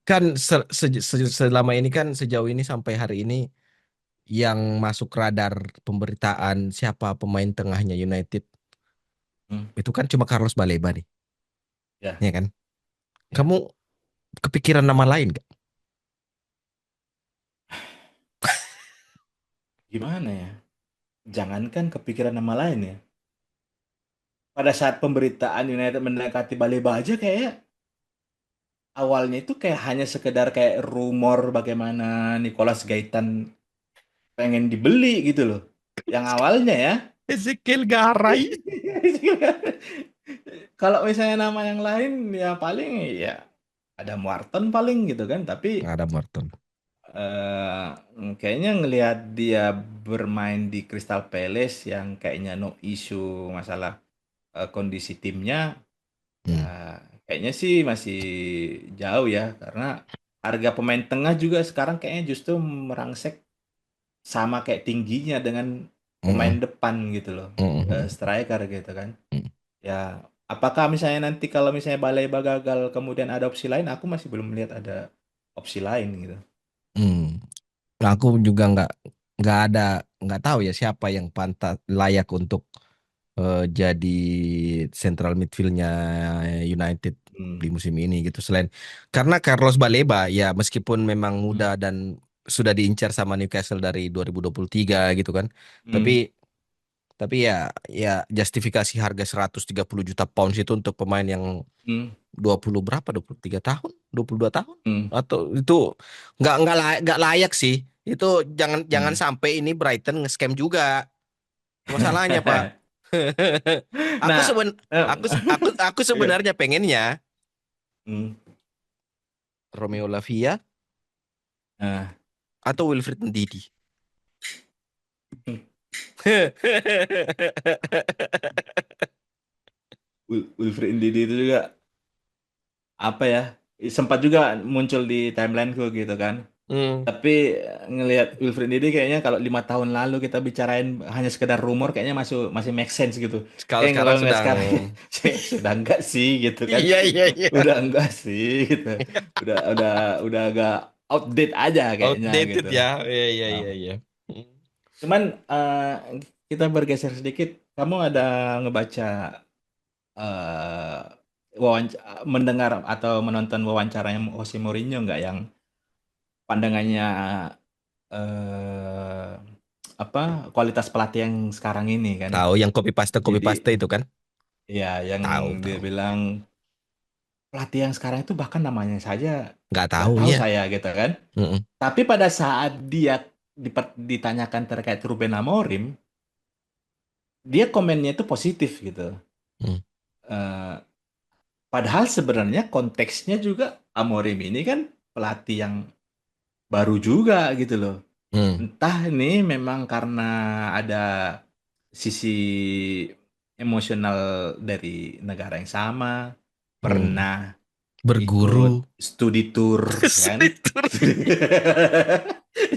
Kan selama ini kan sejauh ini sampai hari ini yang masuk radar pemberitaan siapa pemain tengahnya United Hmm, itu kan cuma Carlos Baleba nih, ya, ya kan? ya. Kamu kepikiran nama lain gak? Gimana ya? Jangankan kepikiran nama lain ya. Pada saat pemberitaan United mendekati Baleba aja kayak awalnya itu kayak hanya sekedar kayak rumor bagaimana Nicolas Gaitan pengen dibeli gitu loh. Yang awalnya ya. Ezekiel Garay. Kalau misalnya nama yang lain ya paling ya ada Morton paling gitu kan. Tapi Nggak ada Morton. kayaknya ngelihat dia bermain di Crystal Palace yang kayaknya no issue masalah kondisi timnya, ya Hmm. kayaknya sih masih jauh ya karena harga pemain tengah juga sekarang kayaknya justru merangsek sama kayak tingginya dengan pemain Mm-mm. depan gitu loh, Mm-mm. striker gitu kan. Mm. Ya, apakah misalnya nanti kalau misalnya Baleba gagal kemudian ada opsi lain, aku masih belum melihat ada opsi lain gitu. Mm. Nah, aku juga nggak ada nggak tahu ya siapa yang pantas layak untuk jadi central midfieldnya United Hmm. di musim ini gitu selain karena Carlos Baleba ya meskipun memang muda Hmm. dan sudah diincar sama Newcastle dari 2023 gitu kan tapi Hmm. ya justifikasi harga 130 juta pounds itu untuk pemain yang Hmm. 20 berapa 23 tahun 22 tahun Hmm. atau itu nggak layak sih itu jangan jangan Hmm. sampai ini Brighton nge-scam juga masalahnya Pak. Aku Nah, seben aku iya. sebenarnya pengennya Hmm. Romeo Lavia Nah, atau Wilfried Ndidi. Wilfried Ndidi itu juga apa ya? Sempat juga muncul di timelineku gitu kan. Hmm. Tapi ngelihat Wilfried Ndidi kayaknya kalau 5 tahun lalu kita bicarain hanya sekedar rumor kayaknya masih masih make sense gitu. Kalau Eh sekarang kalau ngeliat sedang sekarang sudah enggak sih gitu kan. iya iya iya Udah enggak sih gitu. Udah udah agak outdate aja kayaknya outdated gitu. ya iya iya Nah, iya iya. cuman kita bergeser sedikit. Kamu ada ngebaca eh mendengar atau menonton wawancaranya Jose Mourinho nggak yang pandangannya eh apa kualitas pelatih yang sekarang ini kan? Tahu yang copy Jadi paste itu kan ya yang tahu dia tahu bilang pelatih yang sekarang itu bahkan namanya saja nggak nggak tahu tahu ya. saya gitu kan. Mm-mm. Tapi pada saat dia ditanyakan terkait Ruben Amorim, dia komennya itu positif gitu. Mm. Eh, Padahal sebenarnya konteksnya juga Amorim ini kan pelatih yang baru juga gitu loh. Mm. Entah ini memang karena ada sisi emosional dari negara yang sama, Mm. pernah ikut Berguru studi tour kan, Slitur.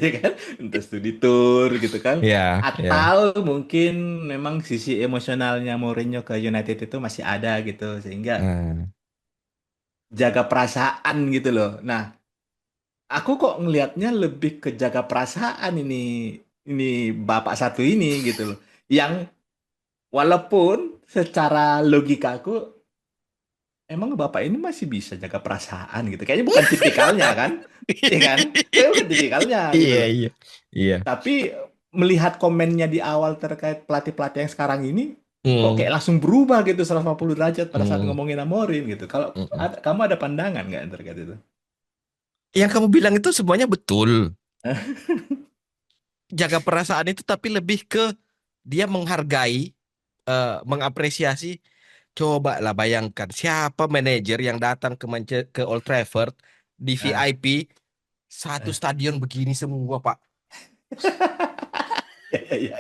ya kan, entah studi tour gitu kan, Ya ya. atau mungkin memang sisi emosionalnya Mourinho ke United itu masih ada gitu, sehingga Nah, jaga perasaan gitu loh. Nah, aku kok ngelihatnya lebih ke jaga perasaan ini bapak satu ini gitu loh. Yang walaupun secara logikaku emang bapak ini masih bisa jaga perasaan gitu. Kayaknya bukan tipikalnya kan? Iya kan? Kayaknya bukan tipikalnya gitu iya loh. iya iya. Tapi melihat komennya di awal terkait pelatih-pelatih yang sekarang ini kok Mm. kayak langsung berubah gitu 180 derajat pada saat Mm. ngomongin Amorim gitu. Kalau Mm-mm. kamu ada pandangan nggak terkait itu? Yang kamu bilang itu semuanya betul. Jaga perasaan itu tapi lebih ke dia menghargai, mengapresiasi. Coba lah bayangkan siapa manajer yang datang ke Old Trafford di Nah, VIP satu stadion begini semua, Pak. ya, ya,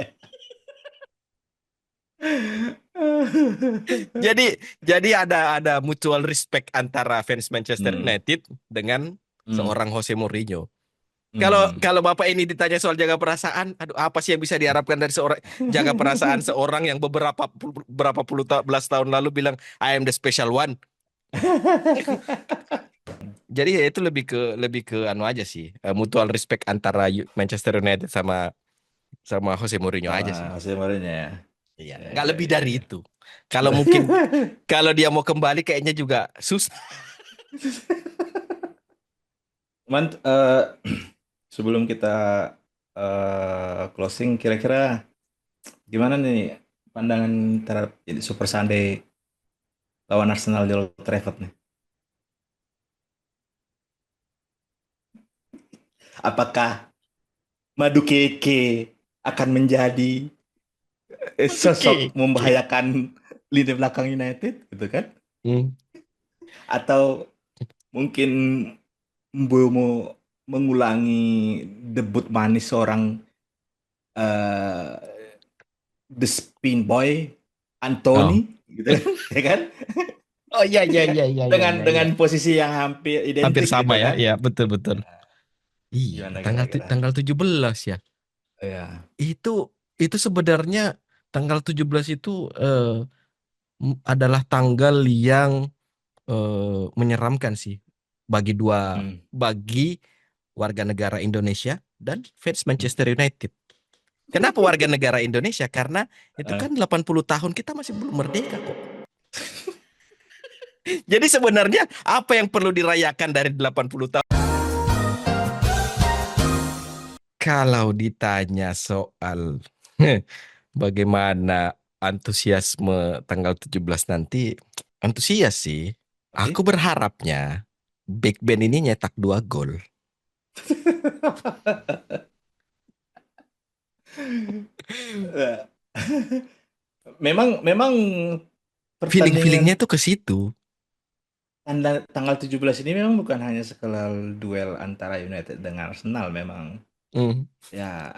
Jadi ada mutual respect antara fans Manchester Hmm. United dengan Hmm. seorang Jose Mourinho. Kalau Hmm. kalau Bapak ini ditanya soal jaga perasaan, aduh apa sih yang bisa diharapkan dari seorang jaga perasaan seorang yang berapa belas tahun lalu bilang I am the special one. jadi ya itu lebih ke anu aja sih, mutual respect antara Manchester United sama sama Jose Mourinho sama aja sih. Jose Mourinho ya. Iya, Ya, nggak ya, lebih ya, dari ya. itu. Kalau mungkin kalau dia mau kembali kayaknya juga susah. Cuman sebelum kita closing, kira-kira gimana nih pandangan terhadap ini Super Sunday lawan Arsenal di Old Trafford nih? Apakah Madueke akan menjadi sosok Oke. Oke. membahayakan lini belakang United gitu kan? Hmm. Atau mungkin Mbeumo mengulangi debut manis seorang eh, The Spin Boy Oh. Anthony gitu kan? Ya kan? Oh iya iya Ya, iya iya iya dengan iya iya. dengan posisi yang hampir Hampir identik sama gitu ya. kan? Iya, betul betul. Iya, Gimana tanggal kira-kira? tanggal 17 ya. Ya. Itu itu sebenarnya tanggal 17 itu adalah tanggal yang menyeramkan sih Hmm. bagi warga negara Indonesia dan fans Manchester United. Kenapa warga negara Indonesia? Karena itu Eh, kan 80 tahun kita masih belum merdeka kok. Jadi sebenarnya apa yang perlu dirayakan dari 80 tahun? Kalau ditanya soal bagaimana antusiasme tanggal 17 nanti, antusias sih. Aku Oke. berharapnya Big Ben ini nyetak 2 gol. Eh, memang memang Feeling-feelingnya pertandingan tuh ke situ. tanggal 17 ini memang bukan hanya sekedar duel antara United dengan Arsenal memang. Hmm, Ya,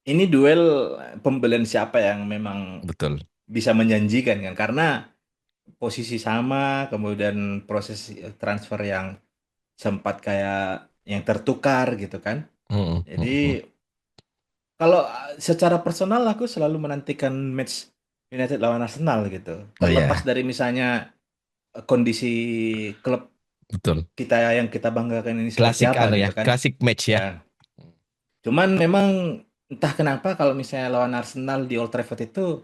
ini duel pembelian siapa yang memang betul. bisa menjanjikan kan karena posisi sama, kemudian proses transfer yang sempat kayak yang tertukar gitu kan. Hmm, hmm, hmm. Jadi kalau secara personal aku selalu menantikan match United lawan Arsenal gitu. Oh Terlepas ya, dari misalnya kondisi klub betul. kita yang kita banggakan ini seperti Klasik apa anu ya, gitu kan. klasik match ya. Ya, cuman memang entah kenapa kalau misalnya lawan Arsenal di Old Trafford itu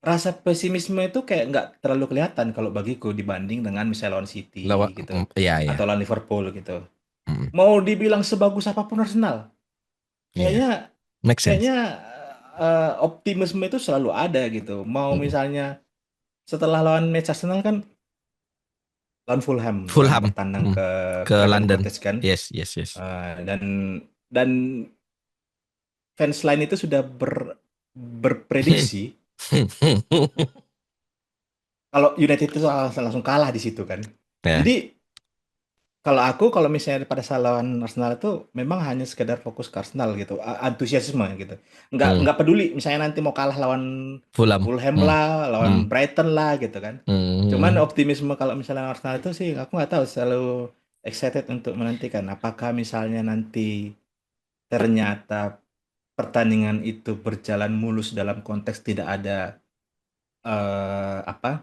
rasa pesimisme itu kayak nggak terlalu kelihatan kalau bagiku dibanding dengan misalnya lawan City gitu Iya atau iya. lawan Liverpool gitu. Hmm, Mau dibilang sebagus apapun Arsenal, iya, kayaknya make sense. kayaknya optimisme itu selalu ada gitu. Mau Hmm. misalnya setelah lawan match Arsenal kan lawan Fulham yang Fulham bertandang hmm, ke ke Craven London. Cottage kan. Yes yes yes. Dan fans lain itu sudah berprediksi kalau United itu langsung kalah di situ kan. Ya. Jadi kalau misalnya pada saat lawan Arsenal itu memang hanya sekedar fokus ke Arsenal gitu, antusiasme gitu. Hmm. Nggak peduli misalnya nanti mau kalah lawan Fulham. Fulham Hmm. lah, Hmm. lawan Brighton lah gitu kan. Cuman Hmm. optimisme kalau misalnya Arsenal itu sih aku nggak tahu, selalu excited untuk menantikan apakah misalnya nanti ternyata pertandingan itu berjalan mulus dalam konteks tidak ada apa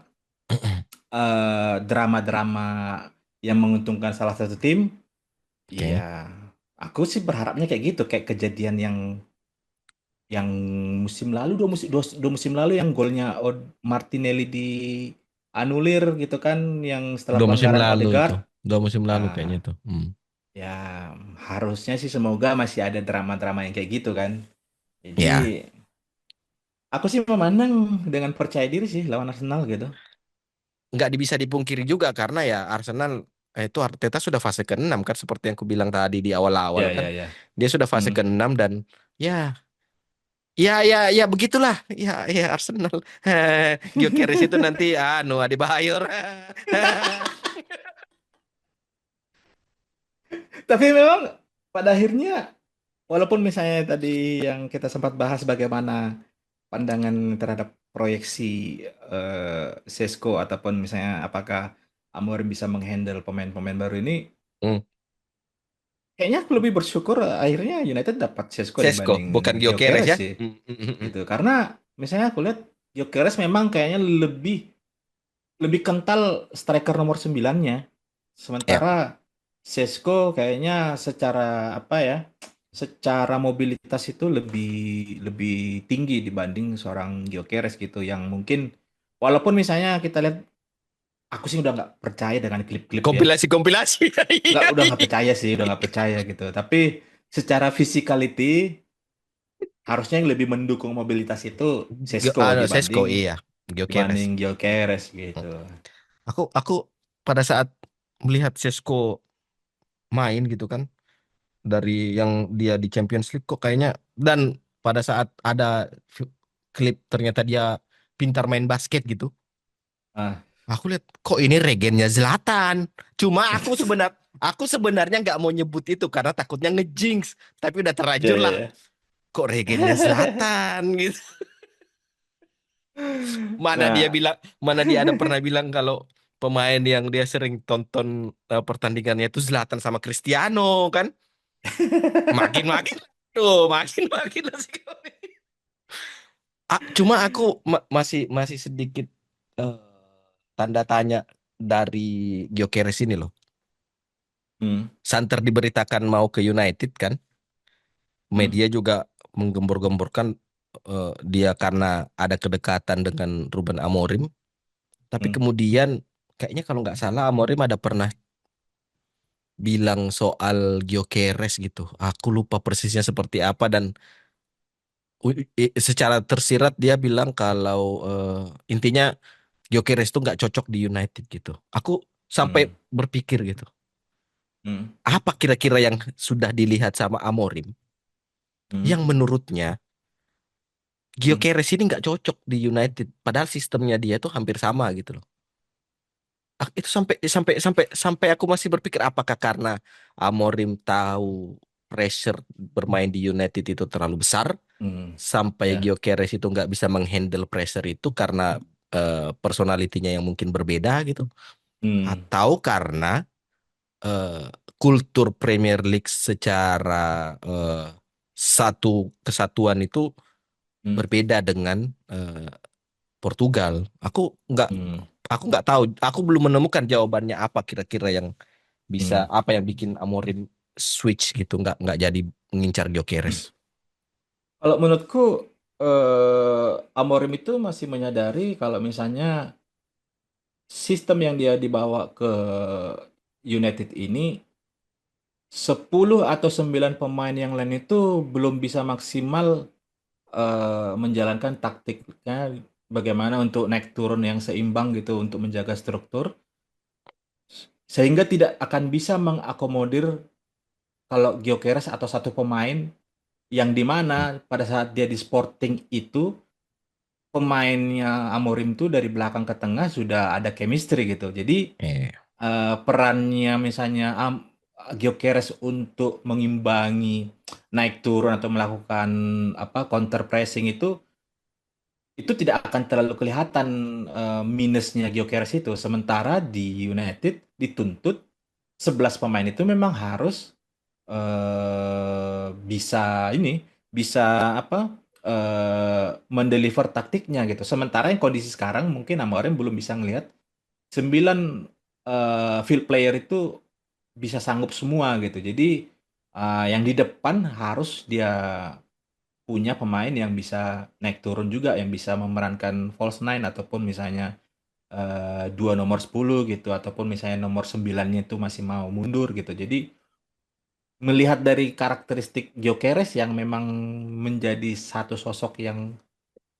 drama-drama yang menguntungkan salah satu tim. Oke. Iya, aku sih berharapnya kayak gitu, kayak kejadian yang musim lalu, dua musim lalu yang golnya Martinelli di anulir gitu kan, yang setelah Dua musim pelanggaran lalu itu. Odegaard. 2 musim lalu kayaknya Ah, itu. Hmm. ya harusnya sih semoga masih ada drama-drama yang kayak gitu kan. Jadi Ya, aku sih memandang dengan percaya diri sih lawan Arsenal gitu. nggak bisa dipungkiri juga karena ya Arsenal itu Arteta sudah fase ke-6 kan seperti yang aku bilang tadi di awal-awal Ya, kan. ya, ya. Dia sudah fase Hmm. ke-6 dan ya ya begitulah. Ya Arsenal. Gyökeres itu nanti anu Adi Bayor. Tapi memang pada akhirnya walaupun misalnya tadi yang kita sempat bahas bagaimana pandangan terhadap proyeksi Sesko ataupun misalnya apakah Amorim bisa menghandle pemain-pemain baru ini, Hmm. kayaknya aku lebih bersyukur akhirnya United dapat Sesko Sesko dibanding bukan Gyökeres Gyökeres ya. sih Hmm. gitu. Karena misalnya aku lihat Gyökeres memang kayaknya lebih lebih kental striker nomor 9-nya Ya, Sementara Sesko kayaknya secara apa ya? Secara mobilitas itu lebih lebih tinggi dibanding seorang Gyökeres gitu yang mungkin walaupun misalnya kita lihat aku sih udah nggak percaya dengan klip-klip ya. kompilasi-kompilasi. Nggak, Iya, udah nggak iya. percaya sih, udah nggak percaya gitu. Tapi secara physicality harusnya yang lebih mendukung mobilitas itu Sesko Sesko dibanding iya, Gyökeres. dibanding Gyökeres gitu. Aku pada saat melihat Sesko main gitu kan dari yang dia di Champions League kok kayaknya, dan pada saat ada klip ternyata dia pintar main basket gitu. Ah, Aku lihat kok ini regennya Zlatan. Cuma aku sebenarnya nggak mau nyebut itu karena takutnya ngejinx. Tapi udah ya terlanjur ya lah. ya. Kok regennya Zlatan gitu. Nah, Mana dia ada pernah bilang kalau pemain yang dia sering tonton pertandingannya itu Zlatan sama Cristiano kan. Makin-makin tuh, makin-makin lah sih. Cuma aku masih masih sedikit eh, tanda tanya dari Gyökeres ini loh. hmm, Santer diberitakan mau ke United kan. hmm, Media juga menggembor-gemborkan dia karena ada kedekatan dengan Ruben Amorim. Tapi hmm, kemudian kayaknya kalau nggak salah Amorim ada pernah bilang soal Gyökeres gitu. Aku lupa persisnya seperti apa dan secara tersirat dia bilang kalau intinya Gyökeres itu nggak cocok di United gitu. Aku sampai hmm, berpikir gitu. hmm, Apa kira-kira yang sudah dilihat sama Amorim hmm, yang menurutnya hmm, Gyökeres ini nggak cocok di United, padahal sistemnya dia tuh hampir sama gitu loh. Itu sampai sampai sampai sampai aku masih berpikir apakah karena Amorim tahu pressure bermain di United itu terlalu besar hmm, sampai ya, Gyökeres itu nggak bisa menghandle pressure itu karena personalitinya yang mungkin berbeda gitu, hmm, atau karena eh, kultur Premier League secara satu kesatuan itu hmm, berbeda dengan eh, Portugal. Nggak, hmm, aku nggak tahu. Aku belum menemukan jawabannya apa kira-kira yang bisa hmm. apa yang bikin Amorim switch gitu, nggak jadi mengincar Gyökeres. Kalau menurutku Amorim itu masih menyadari kalau misalnya sistem yang dia dibawa ke United ini 10 atau 9 pemain yang lain itu belum bisa maksimal menjalankan taktiknya bagaimana untuk naik turun yang seimbang gitu untuk menjaga struktur sehingga tidak akan bisa mengakomodir kalau Gyökeres atau satu pemain yang di mana pada saat dia di Sporting itu pemainnya Amorim tuh dari belakang ke tengah sudah ada chemistry gitu. Jadi Eh, perannya misalnya Gyökeres untuk mengimbangi naik turun atau melakukan apa counter pressing itu tidak akan terlalu kelihatan minusnya Gyökeres itu. Sementara di United dituntut 11 pemain itu memang harus bisa ini bisa apa mendeliver taktiknya gitu. Sementara yang kondisi sekarang mungkin Amorim belum bisa ngelihat 9 field player itu bisa sanggup semua gitu. Jadi yang di depan harus dia punya pemain yang bisa naik turun juga, yang bisa memerankan false nine ataupun misalnya dua nomor 10 gitu ataupun misalnya nomor 9-nya itu masih mau mundur gitu. Jadi melihat dari karakteristik Gyökeres yang memang menjadi satu sosok yang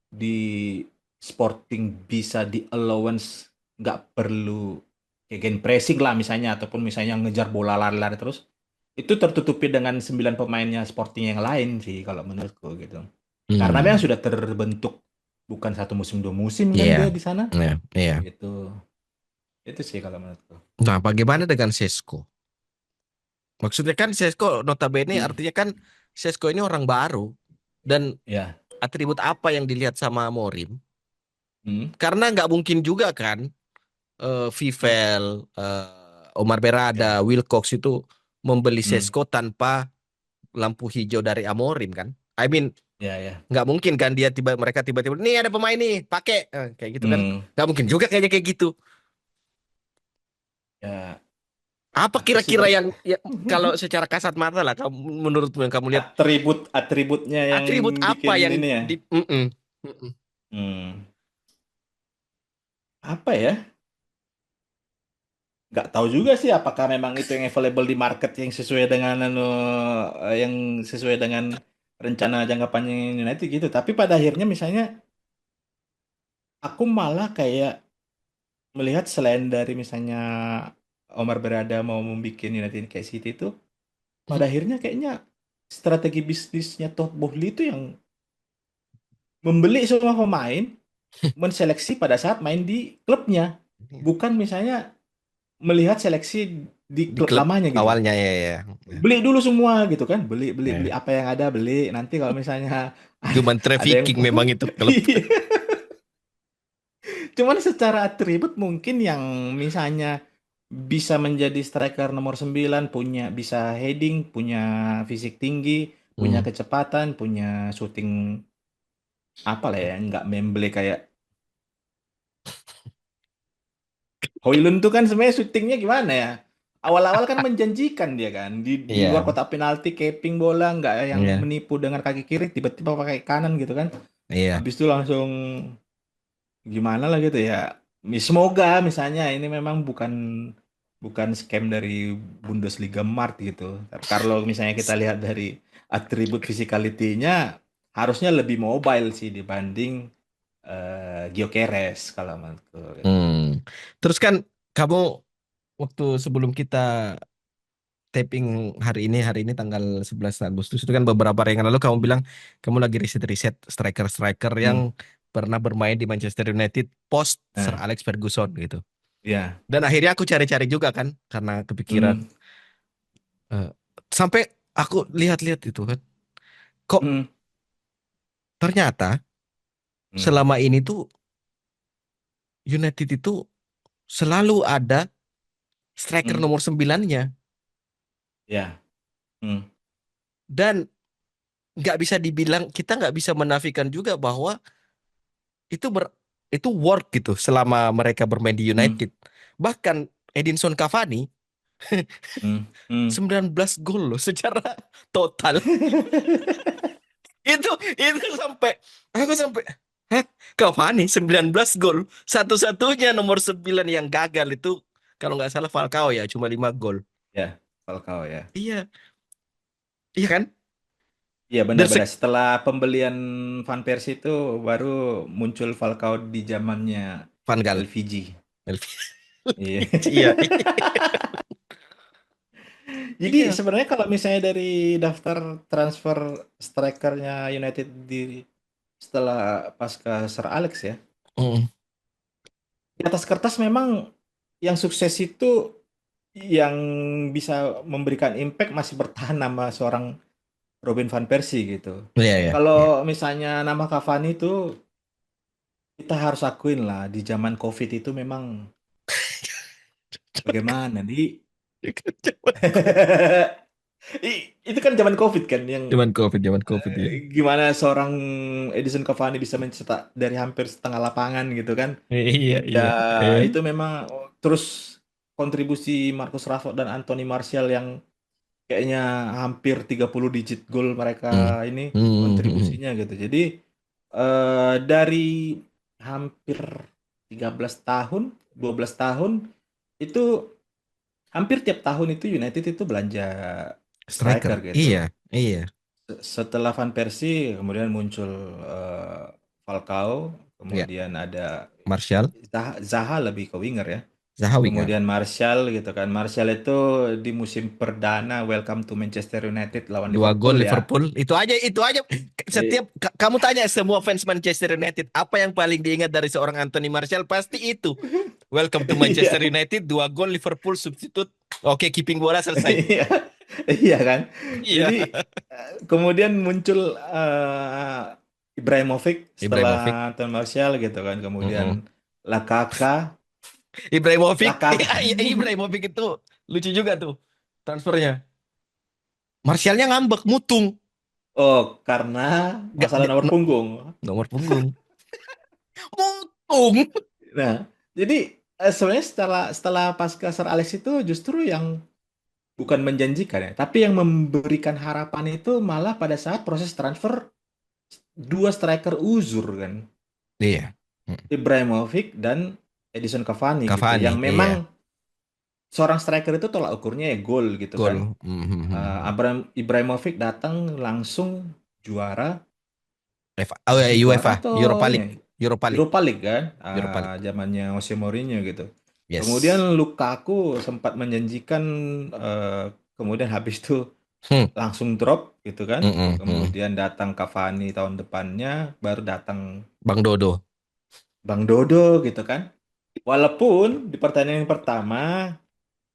di Sporting bisa di allowance nggak perlu kayak gen pressing lah misalnya ataupun misalnya ngejar bola lari-lari terus itu tertutupi dengan 9 pemainnya Sporting yang lain sih kalau menurutku gitu. Karena memang hmm, sudah terbentuk bukan satu musim dua musim kan iya, dia di sana. iya, iya. Gitu. Itu sih kalau menurutku. Nah, bagaimana dengan Sesko? Maksudnya kan Sesko notabene artinya kan Sesko ini orang baru dan Ya. atribut apa yang dilihat sama Amorim? Hmm. Karena nggak mungkin juga kan Vivel, Omar Berada, Ya. Wilcox itu membeli Hmm. Sesko tanpa lampu hijau dari Amorim kan? I mean Ya, ya. nggak mungkin kan mereka tiba-tiba nih ada pemain nih pakai. Kayak gitu kan? Hmm. Nggak mungkin juga kayaknya kayak gitu. Ya. Apa Apa sih kira-kira Bang? yang ya, kalau secara kasat mata lah kamu, menurutmu yang kamu lihat Atributnya yang atribut apa bikin yang ini ya. di mm-mm, mm-mm. Hmm, apa ya? Nggak tahu juga sih apakah memang itu yang available di market yang sesuai dengan yang sesuai dengan rencana jangka panjang United gitu. Tapi pada akhirnya misalnya aku malah kayak melihat selain dari misalnya Omar Berada mau membuat United kayak City itu, pada akhirnya kayaknya strategi bisnisnya Todd Boehly itu yang membeli semua pemain, menseleksi pada saat main di klubnya, bukan misalnya melihat seleksi di Di klub klub lamanya gitu. awalnya ya ya. Ya. Beli dulu semua gitu kan, beli beli beli Ya. apa yang ada beli. Nanti kalau misalnya Cuman ada yang trafficking memang itu klub. cuman secara atribut mungkin yang misalnya bisa menjadi striker nomor 9, punya bisa heading, punya fisik tinggi, punya Hmm. kecepatan, punya shooting apa lah ya, nggak memble kayak Hoylund tuh kan sebenarnya syutingnya gimana ya? Awal-awal kan menjanjikan dia kan di luar Iya, kotak penalti caping bola nggak yang iya, menipu dengan kaki kiri tiba-tiba pakai kanan gitu kan. iya. Habis itu langsung gimana lah gitu ya. Semoga misalnya ini memang bukan bukan scam dari Bundesliga Mart gitu. Tapi kalau misalnya kita lihat dari atribut physicality-nya harusnya lebih mobile sih dibanding Gyökeres kalau menurutku gitu. Hmm. Terus kan kamu waktu sebelum kita taping hari ini tanggal 11 Agustus itu kan beberapa hari yang lalu kamu bilang kamu lagi riset-riset striker-striker Hmm. yang pernah bermain di Manchester United post Sir Nah, Alex Ferguson gitu. ya. Dan akhirnya aku cari-cari juga kan karena kepikiran Hmm. eh, sampai aku lihat-lihat itu kan. Kok Hmm. ternyata Hmm. selama ini tuh United itu selalu ada striker Hmm. nomor 9-nya Ya. Hmm. dan nggak bisa dibilang kita nggak bisa menafikan juga bahwa itu itu work gitu selama mereka bermain di Hmm. United. Bahkan Edinson Cavani Hmm. Hmm. 19 gol loh secara total. Itu sampai aku sampai hah? Cavani 19 gol. Satu-satunya nomor 9 yang gagal itu kalau nggak salah Falcao ya cuma 5 gol. Ya, Falcao ya. Iya, iya kan? Iya Dan benar-benar setelah pembelian Van Persie itu baru muncul Falcao di zamannya Van Gaal. LVG. Iya. Iya. Jadi Iya. sebenarnya kalau misalnya dari daftar transfer strikernya United di setelah pasca Sir Alex ya, Mm. di atas kertas memang yang sukses itu yang bisa memberikan impact masih bertahan nama seorang Robin van Persie gitu. Iya, iya, iya. Kalau misalnya nama Cavani itu kita harus akuin lah di zaman COVID itu memang bagaimana nih? Itu kan zaman COVID kan yang Zaman COVID ya. gimana seorang Edison Cavani bisa mencetak dari hampir setengah lapangan gitu kan. Iya, Ya iya. Eh? itu memang terus kontribusi Marcus Rashford dan Anthony Martial yang kayaknya hampir 30 digit gol mereka Hmm. ini Hmm. Hmm. kontribusinya gitu. Jadi dari hampir 13 tahun, 12 tahun itu hampir tiap tahun itu United itu belanja Striker. striker gitu. Iya, iya. Setelah Van Persie kemudian muncul Falcao, Iya. kemudian ada Martial, Zaha lebih ke winger ya. Zaha winger. Kemudian Martial gitu kan. Martial itu di musim perdana Welcome to Manchester United lawan Dua Liverpool gol ya. Liverpool. Itu aja, itu aja. Eh, Setiap kamu tanya semua fans Manchester United, apa yang paling diingat dari seorang Anthony Martial? Pasti itu. Welcome to Manchester Iya, United, dua gol Liverpool substitute. Oke, keeping bola selesai. iya, iya kan. Iya. Jadi kemudian muncul Ibrahimovic setelah Ibrahimovic. Anthony Martial gitu kan. Kemudian Mm-mm. Lakaka, Ibrahimovic, Lakaka. Ibrahimovic itu lucu juga tuh transfernya. Martialnya ngambek, mutung. Oh, karena Nggak, masalah nomor punggung. nomor punggung. Mutung. Nah, jadi sebenarnya setelah setelah pasca Sir Alex itu justru yang bukan menjanjikan ya, tapi yang memberikan harapan itu malah pada saat proses transfer dua striker uzur kan, Iya. Hmm. Ibrahimovic dan Edison Cavani gitu, Cavani, yang iya. memang seorang striker itu tolak ukurnya ya gol gitu Gol. kan. Hmm. Ibrahimovic datang langsung juara Oh ya, langsung juara UEFA, atau Europa ini League, Europa League, Europa League kan, Europa League. zamannya Jose Mourinho gitu. Kemudian Yes. Lukaku sempat menjanjikan, eh, kemudian habis itu Hmm. langsung drop gitu kan. Hmm. Kemudian datang Cavani tahun depannya, baru datang Bang Dodo. Bang Dodo gitu kan. Walaupun di pertandingan pertama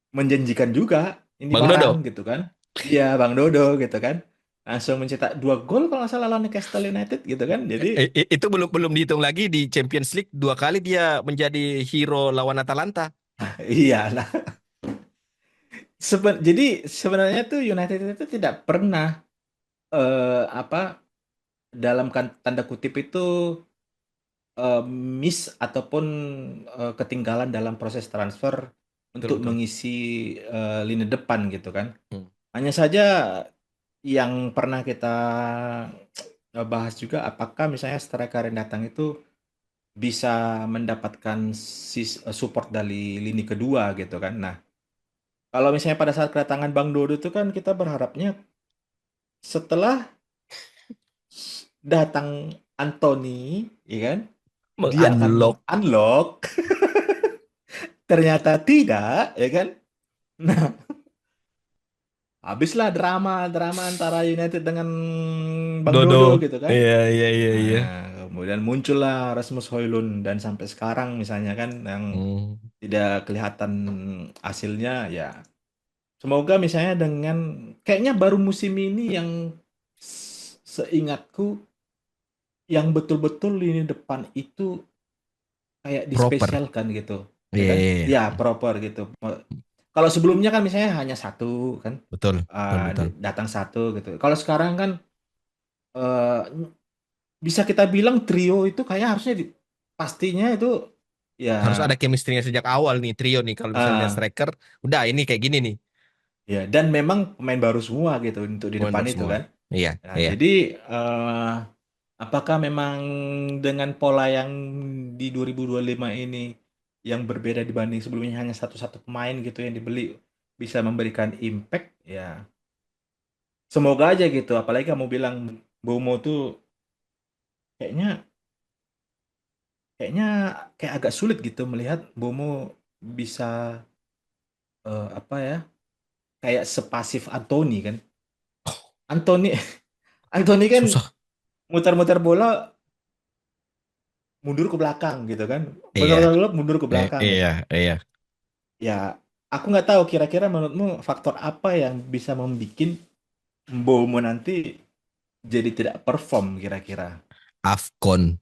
menjanjikan juga ini Bang barang Dodo. gitu kan. Iya, Bang Dodo gitu kan. Langsung mencetak dua gol kalau nggak salah lawan Newcastle United gitu kan. Jadi Itu belum belum dihitung lagi di Champions League 2 kali dia menjadi hero lawan Atalanta. iya, nah, jadi sebenarnya tuh United itu tidak pernah, apa, dalam tanda kutip itu, miss ataupun ketinggalan dalam proses transfer Betul untuk betul. mengisi lini depan gitu kan. Hmm. Hanya saja yang pernah kita bahas juga, apakah misalnya striker yang datang itu bisa mendapatkan support dari lini kedua gitu kan. Nah, kalau misalnya pada saat kedatangan Bang Dodo itu kan kita berharapnya setelah datang Anthony, ya kan, dia akan Meng-unlock unlock, ternyata tidak, ya kan. Nah, habislah drama-drama antara United dengan Bang Dodo. Dodo gitu kan. Iya iya iya iya. Nah, kemudian muncullah Rasmus Højlund dan sampai sekarang misalnya kan yang Hmm. tidak kelihatan hasilnya ya. Semoga misalnya dengan kayaknya baru musim ini yang seingatku yang betul-betul lini depan itu kayak Proper. dispesialkan gitu, ya Iya kan? iya iya. Ya, proper gitu. Kalau sebelumnya kan misalnya hanya satu kan, Betul betul betul. datang satu gitu. Kalau sekarang kan, eh, bisa kita bilang trio itu kayak harusnya pastinya itu ya, Harus ada chemistry-nya sejak awal nih trio nih kalau misalnya ah, striker udah ini kayak gini nih. ya, dan memang pemain baru semua gitu untuk di Pemain depan baru itu semua. kan. Iya Nah, iya. jadi, eh, apakah memang dengan pola yang di 2025 ini yang berbeda dibanding sebelumnya hanya satu-satu pemain gitu yang dibeli bisa memberikan impact ya, semoga aja gitu, apalagi kamu bilang Bomo tuh kayaknya kayaknya kayak agak sulit gitu melihat Bomo bisa, apa ya, kayak sepasif Anthony kan. Anthony Anthony kan Susah. muter-muter bola mundur ke belakang gitu kan, Iya. muter-muter bola mundur ke belakang Iya gitu. iya. Ya, aku nggak tahu kira-kira menurutmu faktor apa yang bisa membuat Mbeumo nanti jadi tidak perform kira-kira. Afcon.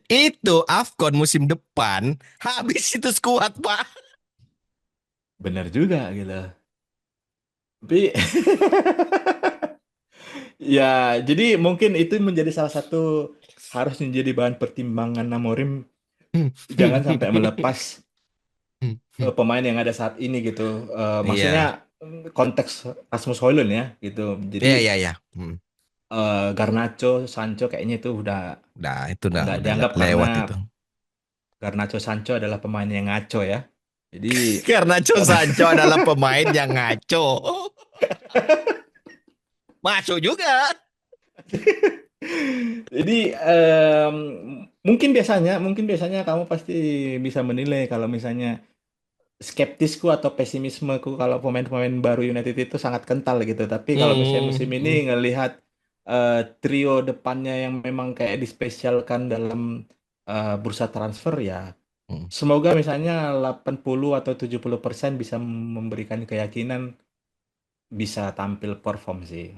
Itu Afcon musim depan habis itu skuad, Pak. Benar juga gitu. Tapi ya, jadi mungkin itu menjadi salah satu harus menjadi bahan pertimbangan Amorim, jangan sampai melepas pemain yang ada saat ini gitu. Maksudnya, Iya. konteks Rasmus Højlund ya gitu. Jadi, Iya iya iya. Garnacho, Sancho kayaknya itu udah Udah itu udah nggak udah dianggap karena lewat itu. Garnacho Sancho adalah pemain yang ngaco ya. Jadi, Karena Cho Sancho adalah pemain yang ngaco. Masuk juga. jadi, mungkin biasanya kamu pasti bisa menilai kalau misalnya skeptisku atau pesimismeku kalau pemain-pemain baru United itu sangat kental gitu. Tapi kalau misalnya musim ini Hmm. ngelihat, trio depannya yang memang kayak dispesialkan dalam, bursa transfer ya, Hmm. semoga misalnya 80 atau 70% bisa memberikan keyakinan bisa tampil perform sih.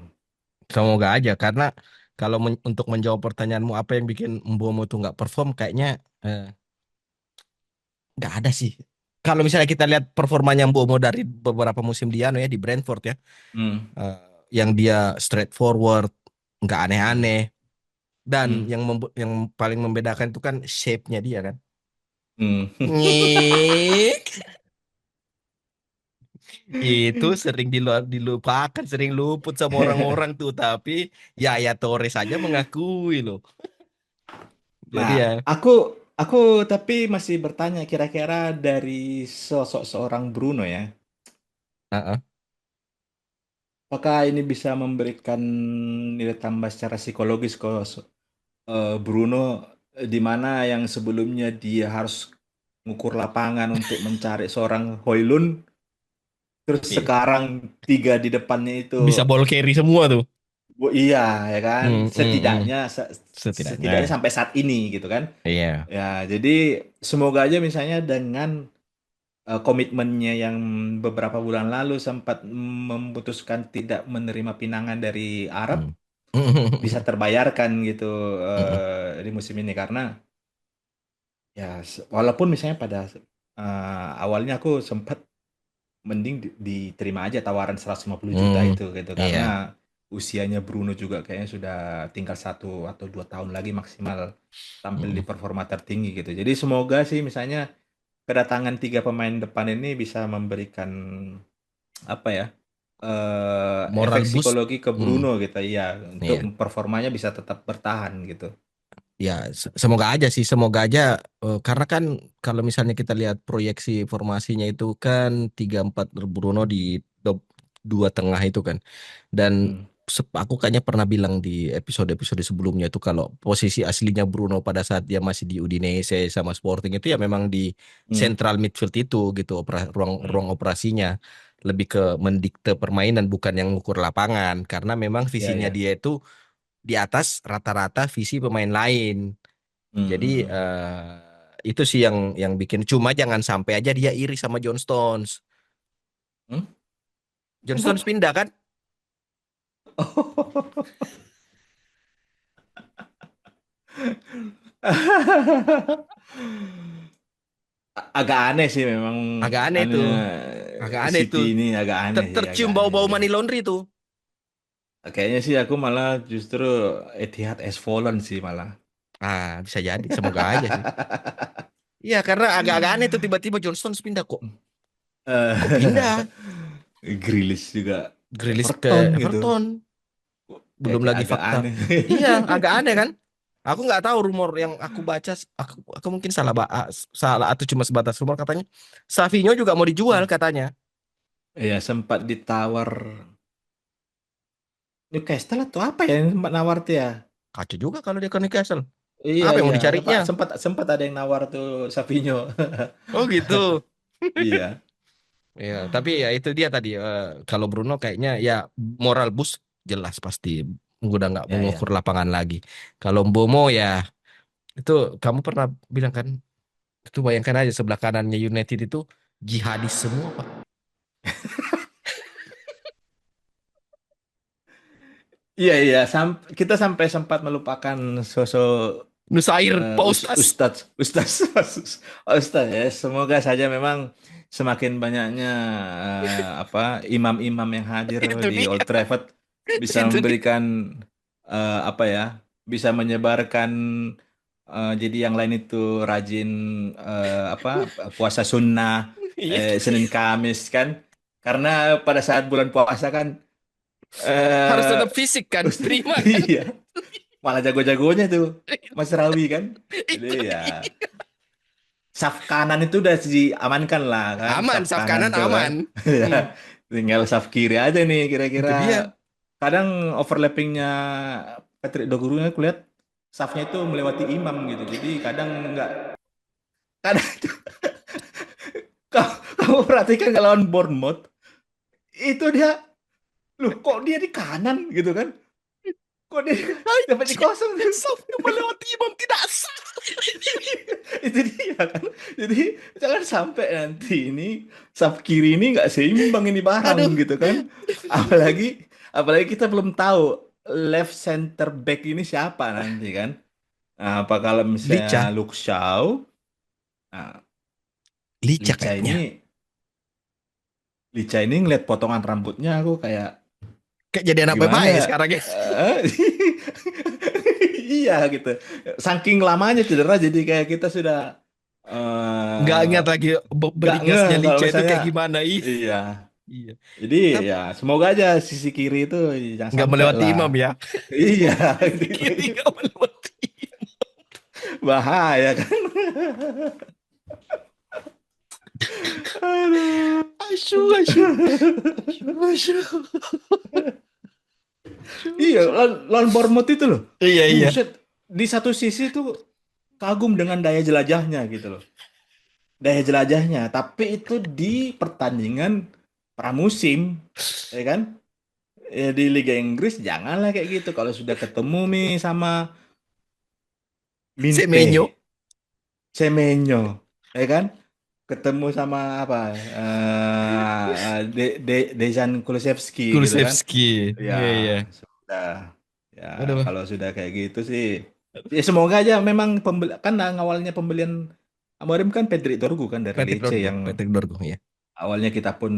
Semoga aja karena kalau untuk menjawab pertanyaanmu apa yang bikin Mbomo tuh nggak perform kayaknya eh, nggak ada sih. Kalau misalnya kita lihat performanya Mbomo dari beberapa musim dia anu ya di Brentford ya, Hmm, eh, yang dia straightforward, nggak hmm, aneh-aneh dan hmm, yang paling membedakan itu kan shape-nya dia kan. hmm. Nyik. Itu sering dilupakan, sering luput sama orang-orang tuh. Tapi ya Torres saja mengakui loh. Jadi Nah, ya, aku tapi masih bertanya kira-kira dari sosok seorang Bruno ya, ah, apakah ini bisa memberikan nilai tambah secara psikologis ke Bruno, di mana yang sebelumnya dia harus mengukur lapangan untuk mencari seorang Højlund, terus iya. sekarang tiga di depannya itu, Bisa ball carry semua tuh. iya ya kan, Hmm. setidaknya setidaknya Setidaknya. sampai saat ini gitu kan. Iya. Ya, jadi semoga aja misalnya dengan komitmennya yang beberapa bulan lalu sempat memutuskan tidak menerima pinangan dari Arab Hmm. bisa terbayarkan gitu Mm-mm. di musim ini karena ya walaupun misalnya pada awalnya aku sempat mending diterima aja tawaran 150 juta Hmm. itu gitu karena Iya. usianya Bruno juga kayaknya sudah tinggal 1 atau 2 tahun lagi maksimal tampil di Mm-mm. performa tertinggi gitu. Jadi semoga sih misalnya kedatangan tiga pemain depan ini bisa memberikan apa ya efek Moral boost. psikologi ke Hmm. Bruno gitu ya untuk Iya. performanya bisa tetap bertahan gitu. Ya, semoga aja sih, semoga aja karena kan kalau misalnya kita lihat proyeksi formasinya itu kan 3-4 Bruno di dua tengah itu kan. Dan Hmm. aku kayaknya pernah bilang di episode-episode sebelumnya itu kalau posisi aslinya Bruno pada saat dia masih di Udinese sama Sporting itu ya memang di Hmm. central midfield itu gitu, ruang Hmm. ruang operasinya lebih ke mendikte permainan bukan yang ngukur lapangan karena memang Ya visinya ya. dia itu di atas rata-rata visi pemain lain. Hmm. Jadi Hmm. Hmm. itu sih yang bikin cuma jangan sampai aja dia iri sama John Stones. Hmm? John Stones Kenapa? pindah kan? Agak aneh sih memang Agak aneh itu. anunya Agak aneh itu. City ini agak aneh sih, agak Tercium aneh bau-bau sih. money laundry tuh. Kayaknya sih aku malah justru Etihad has fallen sih malah. Ah, bisa jadi. Semoga aja sih. Iya, karena agak-agak aneh tuh tiba-tiba John Stones pindah kok. Kok pindah? Grealish juga Grealish ke Everton gitu. Everton. Belum Kayak lagi agak fakta. aneh. Iya, agak aneh kan? Aku nggak tahu rumor yang aku baca. Aku mungkin salah atau cuma sebatas rumor katanya. Savinho juga mau dijual katanya. Ya sempat ditawar Newcastle atau apa ya yang sempat nawar tuh ya? Kacau juga kalau dia ke Newcastle. Iya Apa yang iya mau sempat dicarinya? sempat sempat ada yang nawar tuh Savinho. Oh gitu. Iya. Ya, tapi ya itu dia tadi. Kalau Bruno kayaknya ya moral boost jelas pasti. Udah nggak Ya mengukur ya. lapangan lagi. Kalau Mbomo ya itu kamu pernah bilang kan, itu bayangkan aja sebelah kanannya United itu jihadis semua Pak. Iya iya kita sampai sempat melupakan sosok Nusair, Pak Ustaz. Ustadz ya. Semoga saja memang semakin banyaknya apa imam-imam yang hadir Itu di dia, Old Trafford bisa itu dia. memberikan apa ya, bisa menyebarkan jadi yang lain itu rajin apa puasa sunnah Iya, Senin Kamis kan. Karena pada saat bulan puasa kan harus eh tetap fisik kan, prima kan. iya malah jago-jagonya tuh Mas Itu, Rawi kan. Jadi itu ya dia. saf kanan itu udah diamankan lah kan, Aman, saf saf kanan kanan tuh kan. aman. Ya, Hmm, tinggal saf kiri aja nih kira-kira. itu dia. Kadang overlappingnya Patrick Dorgu aku lihat safnya itu melewati Imam gitu. Jadi kadang nggak, kadang kamu perhatikan kalau lawan Bournemouth itu dia, loh kok dia di kanan gitu kan? Kok dia dapat di Anjir, kosong tuh? Sabtu melewati imam tidak sah. Itu dia kan. Jadi jangan sampai nanti ini saf kiri ini nggak seimbang ini barang Aduh, gitu kan. Apalagi apalagi kita belum tahu left center back ini siapa nanti kan. Nah, apa kalau misalnya Lica, Luke Shaw, nah, Lica Licha kayaknya. ini Licha ini ngeliat potongan rambutnya aku kayak Kayak jadi anak gimana baik ya? sekarang ya. Eh, iya gitu. Saking lamanya cedera jadi kayak kita sudah Nggak eh ingat lagi nggak ngeh beringasnya kalau Lica itu misalnya kayak gimana. Ih, iya. Iya. Jadi Tapi ya semoga aja sisi kiri itu jangan nggak sampai melewati lah. imam ya. Iya, Sisi gitu. kiri nggak melewati. Bahaya kan. Aduh. Asyuh, asyuh, asyuh, asyuh, asyuh, Iya, asyuh. lawan Bournemouth itu loh. Iya, iya. Buset, di satu sisi tuh kagum dengan daya jelajahnya gitu loh. Daya jelajahnya, tapi itu di pertandingan pramusim, ya kan? Ya, di Liga Inggris janganlah kayak gitu. Kalau sudah ketemu nih sama Minte, Semenyo, Semenyo, ya kan? Ketemu sama apa? Dejan Kulusevski gitu kan? Kulusevski. Ya, Iya, iya. sudah. Ya, Aduh, kalau sudah kayak gitu sih, ya semoga aja memang kan awalnya pembelian Amorim kan Pedri Torgu kan dari Patrick Lecce Dorgu, yang Patrick Dorgu ya. awalnya kita pun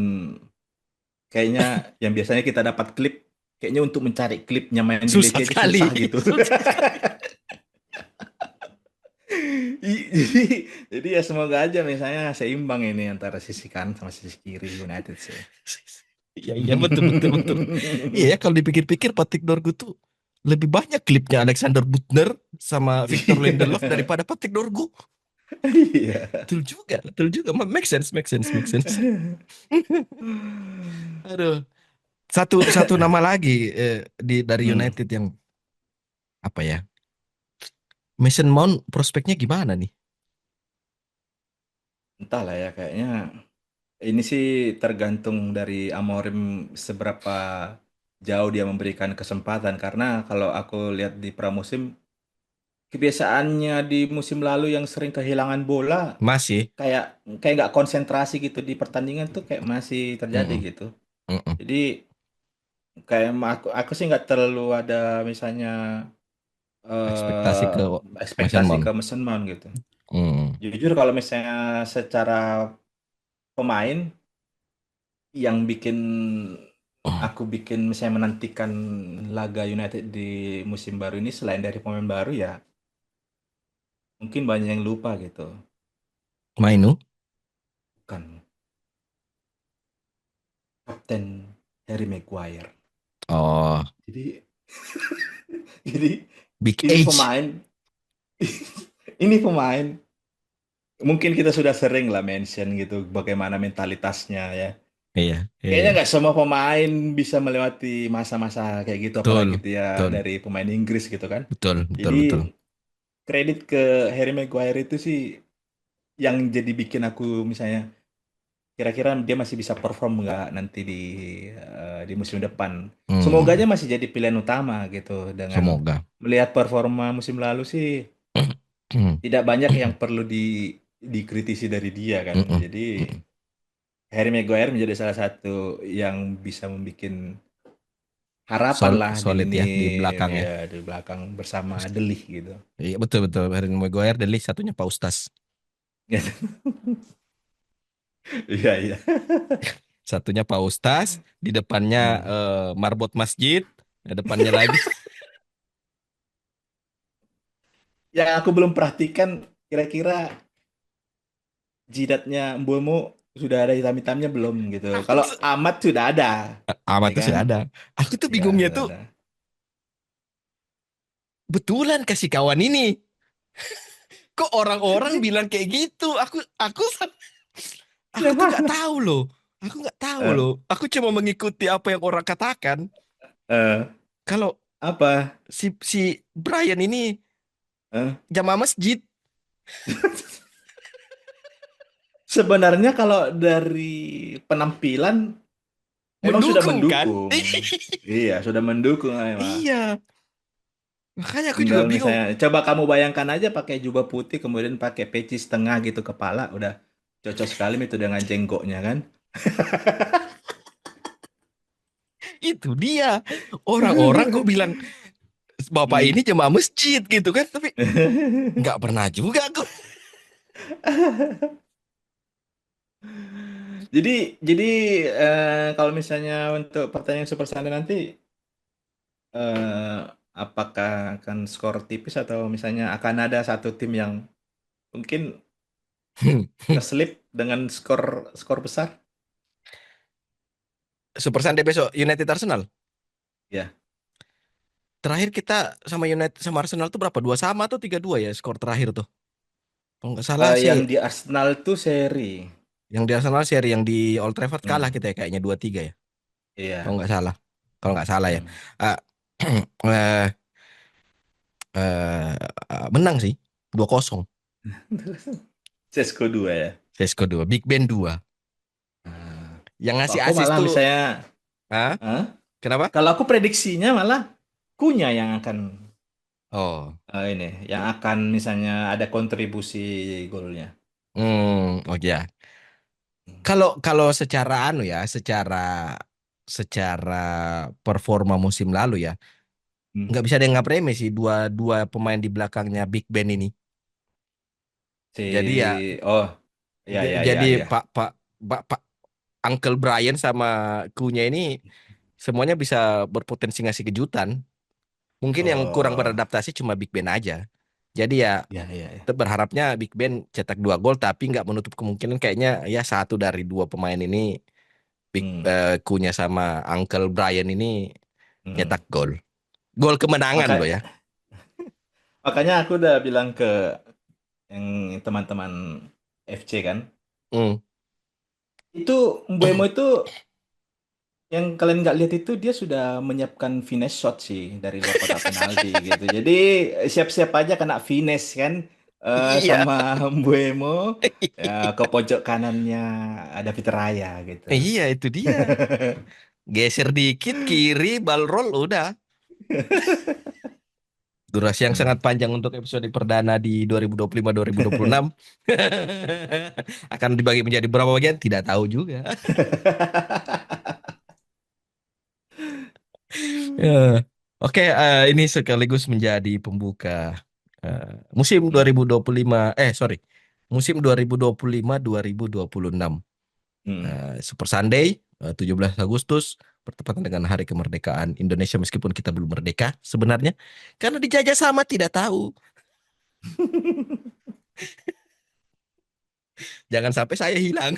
kayaknya yang biasanya kita dapat klip kayaknya untuk mencari klipnya main di Susah Lecce aja sekali, susah gitu. susah sekali. Jadi jadi ya semoga aja misalnya seimbang ini antara sisi kanan sama sisi kiri United sih. Iya, iya, betul, betul, betul. Iya, ya, kalau dipikir-pikir Patrick Dorgu tuh lebih banyak klipnya Alexander Butner sama Victor Lindelof daripada Patrick Dorgu. Iya. Betul juga, betul juga. Make sense, make sense, make sense. Aduh, satu satu nama lagi dari Hmm, United yang apa ya? Mason Mount prospeknya gimana nih? entahlah ya kayaknya ini sih tergantung dari Amorim seberapa jauh dia memberikan kesempatan karena kalau aku lihat di pramusim kebiasaannya di musim lalu yang sering kehilangan bola Masih. kayak kayak nggak konsentrasi gitu di pertandingan tuh kayak masih terjadi Mm-mm, gitu. mm-mm. Jadi kayak aku sih nggak terlalu ada misalnya Ekspektasi eh ke Mason ekspektasi Mount. ke Mason Mount gitu. Mm. Jujur kalau misalnya secara pemain yang bikin aku bikin misalnya menantikan laga United di musim baru ini selain dari pemain baru ya mungkin banyak yang lupa gitu. Mainu. Bukan Kapten Harry Maguire. Oh, Jadi jadi Big ini Age. pemain ini pemain mungkin kita sudah sering lah mention gitu bagaimana mentalitasnya ya. Iya, iya, Kayaknya iya. nggak semua pemain bisa melewati masa-masa kayak gitu, apalagi Betul, dia betul, dari pemain Inggris gitu kan. betul, betul, Jadi betul. kredit ke Harry Maguire itu sih yang jadi bikin aku misalnya kira-kira dia masih bisa perform nggak nanti di musim depan. Semoga aja Hmm, masih jadi pilihan utama gitu dengan semoga. melihat performa musim lalu sih tidak banyak yang perlu dikritisi dari dia kan. Mm-mm, Jadi mm-mm. Harry Maguire menjadi salah satu yang bisa membuat harapan lah di Solid lini ya di belakang ya. ya di belakang bersama Delih gitu. Iya, betul, betul. Harry Maguire dan Lee satunya Pak Ustaz. Iya iya. Satunya Pak Ustaz, di depannya Hmm. marbot masjid, di depannya lagi. Yang aku belum perhatikan kira-kira jidatnya Mbokmu sudah ada hitam-hitamnya belum gitu. Aku Kalau tuh, Ahmad sudah ada, amat ya tuh kan? sudah ada. Aku tuh Ya bingungnya sudah tuh, ada. betulan kasih kawan ini. Kok orang-orang bilang kayak gitu? Aku Yang tuh nggak mana? tahu loh. Aku nggak tahu Eh, loh. Aku cuma mengikuti apa yang orang katakan. eh, Kalau apa? si Brian ini Eh. jamaah masjid Sebenarnya kalau dari penampilan emang sudah mendukung kan? mendukung. Iya, sudah mendukung emang. Iya, makanya aku juga Tinggal bingung. misalnya, coba kamu bayangkan aja pakai jubah putih, kemudian pakai peci setengah gitu kepala, udah cocok sekali itu dengan jenggotnya kan. Itu dia. Orang-orang kok bilang bapak Hmm. ini jemaah masjid gitu kan? Tapi nggak pernah juga aku. Jadi, jadi kalau misalnya untuk pertandingan Super Sunday nanti, eh, apakah akan skor tipis atau misalnya akan ada satu tim yang mungkin keselip dengan skor skor besar? Super Sunday besok United Arsenal. Ya. Terakhir kita sama United sama Arsenal tuh berapa? 2-2 atau 3-2 ya skor terakhir tuh. Kalau nggak salah sih Yang di Arsenal tuh seri. yang di Arsenal seri yang di Old Trafford kalah Hmm. kita ya kayaknya 2-3 ya. Kalau Iya. nggak salah. Kalau nggak salah ya. Hmm. Ah, eh, menang sih 2-0. CS:GO 2 ya. CS:GO 2, Big Ben 2. Nah, Yang kok ngasih aku asis malah tuh, misalnya, ah, Hah? kenapa? Kalau aku prediksinya malah Kunya yang akan Oh, ini, yang akan misalnya ada kontribusi golnya. oh ya. Kalau kalau secara anu ya, secara secara performa musim lalu ya, Hmm. nggak bisa dianggap remeh sih dua dua pemain di belakangnya Big Ben ini. Jadi ya, Oh, ya ya jadi ya ya. Pak Pak Pak Uncle Brian sama krunya ini semuanya bisa berpotensi ngasih kejutan. Mungkin yang kurang Oh, beradaptasi cuma Big Ben aja. Jadi ya ya ya ya. kita berharapnya Big Ben cetak 2 gol, tapi nggak menutup kemungkinan kayaknya ya satu dari dua pemain ini Hmm. Kunya sama Uncle Brian ini Hmm. nyetak gol. Gol kemenangan loh ya. Maka makanya aku udah bilang ke yang teman-teman FC kan, Hmm. itu Mbeumo itu yang kalian nggak lihat itu dia sudah menyiapkan finesse shot sih dari luar kotak penalti gitu. Jadi siap-siap aja kena finesse kan, Iya, sama Mbeumo, ya, ke pojok kanannya ada Peter Raya gitu. iya itu dia. Geser dikit kiri, bal roll udah. Durasi yang sangat panjang untuk episode perdana di 2025-2026. Akan dibagi menjadi berapa bagian? Tidak tahu juga. Ya. Oke, ini sekaligus menjadi pembuka musim Hmm. 2025, sorry, musim 2025-2026. Hmm. Super Sunday, 17 Agustus, bertepatan dengan Hari Kemerdekaan Indonesia meskipun kita belum merdeka sebenarnya. Karena dijajah sama tidak tahu. Jangan sampai saya hilang.